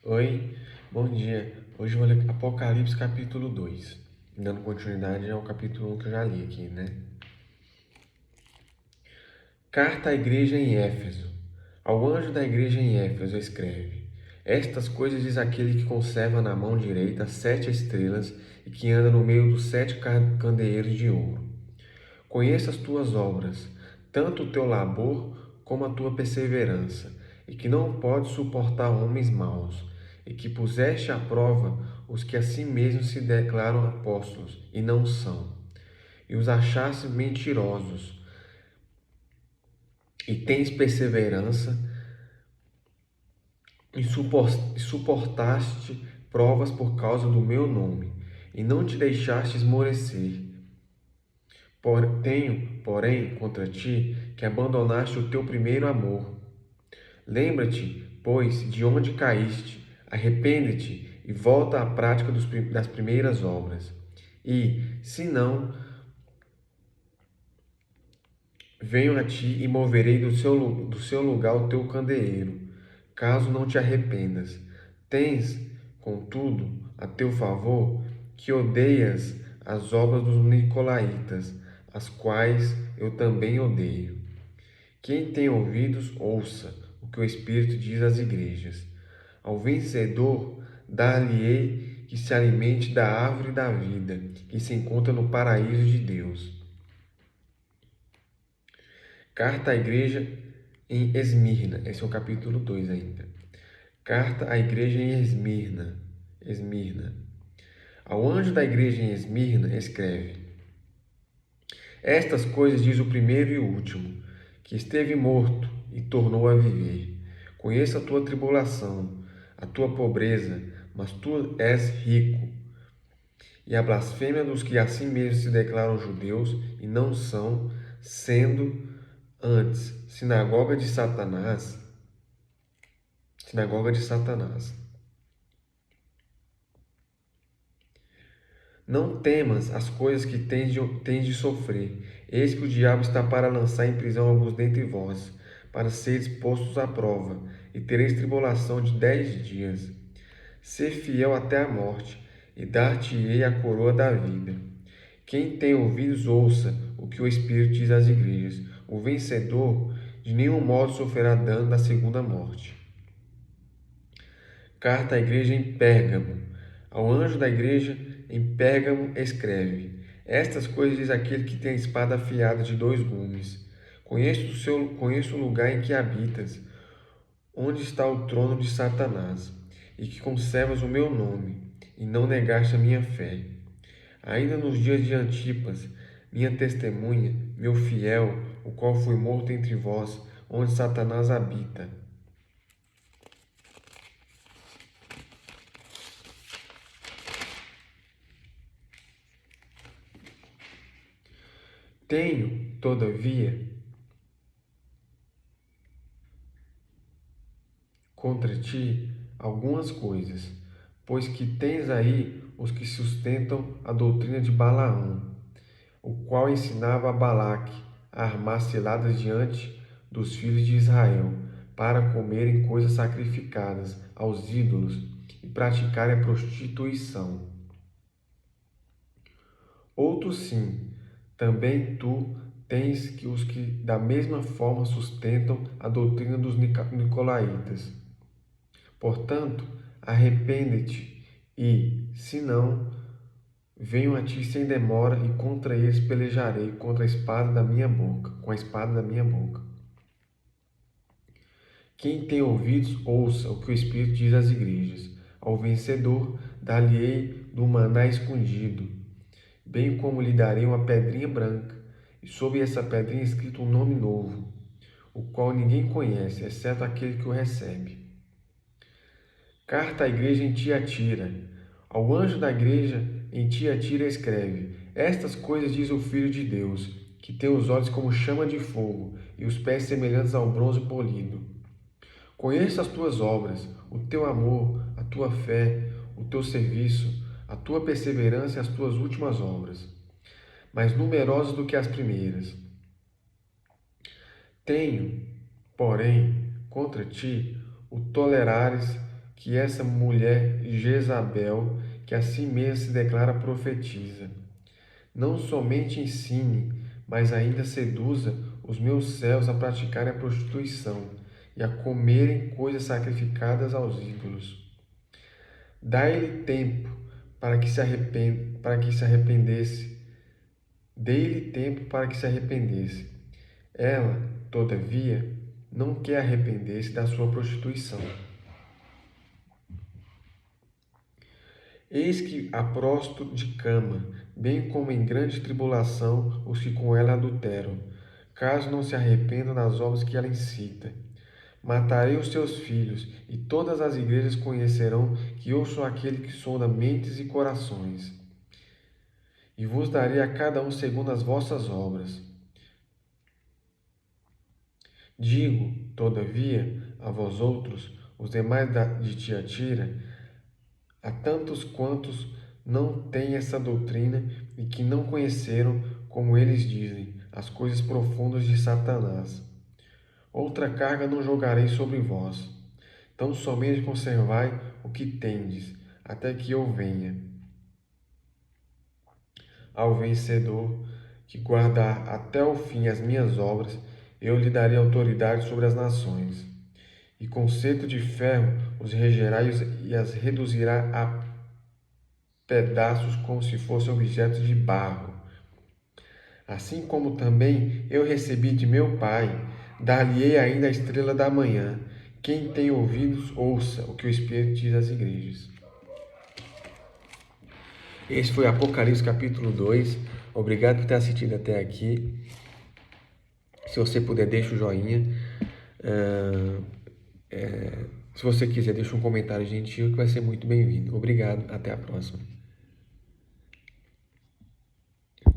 Oi, bom dia. Hoje eu vou ler Apocalipse capítulo 2, dando continuidade ao capítulo 1 que eu já li aqui, né? Carta à igreja em Éfeso. Ao anjo da igreja em Éfeso escreve: Estas coisas diz aquele que conserva na mão direita 7 estrelas e que anda no meio dos 7 candeeiros de ouro. Conheço as tuas obras, tanto o teu labor como a tua perseverança, e que não podes suportar homens maus, e que puseste à prova os que a si mesmos se declaram apóstolos e não são, e os achaste mentirosos, e tens perseverança, e suportaste provas por causa do meu nome, e não te deixaste esmorecer. Tenho, porém, contra ti que abandonaste o teu primeiro amor. Lembra-te, pois, de onde caíste, arrepende-te e volta à prática das primeiras obras. E, se não, venho a ti e moverei do seu lugar o teu candeeiro, caso não te arrependas. Tens, contudo, a teu favor, que odeias as obras dos nicolaítas, as quais eu também odeio. Quem tem ouvidos, ouça o que o Espírito diz às igrejas. Ao vencedor, dar-lhe-ei que se alimente da árvore da vida, que se encontra no paraíso de Deus. Carta à igreja em Esmirna. Esse é o capítulo 2 ainda. Carta à igreja em Esmirna. Ao anjo da igreja em Esmirna escreve: Estas coisas diz o primeiro e o último, que esteve morto e tornou a viver. Conheço a tua tribulação, a tua pobreza, mas tu és rico. E a blasfêmia dos que assim mesmo se declaram judeus e não são, sendo antes sinagoga de Satanás. Sinagoga de Satanás. Não temas as coisas que tens de sofrer. Eis que o diabo está para lançar em prisão alguns dentre vós, para seres postos à prova, e tereis tribulação de 10 dias. Ser fiel até a morte, e dar-te-ei a coroa da vida. Quem tem ouvidos, ouça o que o Espírito diz às igrejas. O vencedor de nenhum modo sofrerá dano da segunda morte. Carta à igreja em Pérgamo. Ao anjo da igreja em Pérgamo escreve: Estas coisas diz aquele que tem a espada afiada de 2 gumes. Conheço o lugar em que habitas, onde está o trono de Satanás, e que conservas o meu nome, e não negaste a minha fé. Ainda nos dias de Antipas, minha testemunha, meu fiel, o qual foi morto entre vós, onde Satanás habita. Tenho, todavia, contra ti algumas coisas, pois que tens aí os que sustentam a doutrina de Balaão, o qual ensinava a Balaque a armar ciladas diante dos filhos de Israel, para comerem coisas sacrificadas aos ídolos e praticarem a prostituição. Outros sim, também tu tens que os que da mesma forma sustentam a doutrina dos nicolaítas. Portanto, arrepende-te e, se não, venho a ti sem demora e contra eles pelejarei contra a espada da minha boca, com a espada da minha boca. Quem tem ouvidos, ouça o que o Espírito diz às igrejas. Ao vencedor, dar-lhe-ei do maná escondido, bem como lhe darei uma pedrinha branca, e sobre essa pedrinha escrito um nome novo, o qual ninguém conhece, exceto aquele que o recebe. Carta à igreja em Tiatira. Ao anjo da igreja em Tiatira escreve: Estas coisas diz o Filho de Deus, que tem os olhos como chama de fogo e os pés semelhantes ao bronze polido. Conheço as tuas obras, o teu amor, a tua fé, o teu serviço, a tua perseverança e as tuas últimas obras, mais numerosas do que as primeiras. Tenho, porém, contra ti o tolerares que essa mulher Jezabel, que a si mesma se declara profetiza, não somente ensine, mas ainda seduza os meus servos a praticarem a prostituição e a comerem coisas sacrificadas aos ídolos. Dai-lhe tempo para que se arrependesse. Dei-lhe tempo para que se arrependesse. Ela, todavia, não quer arrepender-se da sua prostituição. Eis que a prosto de cama, bem como em grande tribulação os que com ela adulteram, caso não se arrependam das obras que ela incita. Matarei os seus filhos, e todas as igrejas conhecerão que eu sou aquele que sonda mentes e corações. E vos darei a cada um segundo as vossas obras. Digo, todavia, a vós outros, os demais de Tiatira, a tantos quantos não têm essa doutrina e que não conheceram, como eles dizem, as coisas profundas de Satanás. Outra carga não jogarei sobre vós. Tão somente conservai o que tendes, até que eu venha. Ao vencedor, que guardar até o fim as minhas obras, eu lhe darei autoridade sobre as nações. E com cetro de ferro os regerá e as reduzirá a pedaços como se fossem objetos de barro. Assim como também eu recebi de meu Pai, dar-lhe-ei ainda a estrela da manhã. Quem tem ouvidos, ouça o que o Espírito diz às igrejas. Esse foi Apocalipse capítulo 2. Obrigado por ter assistido até aqui. Se você puder, deixa o joinha. Se você quiser, deixa um comentário gentil que vai ser muito bem-vindo. Obrigado, até a próxima.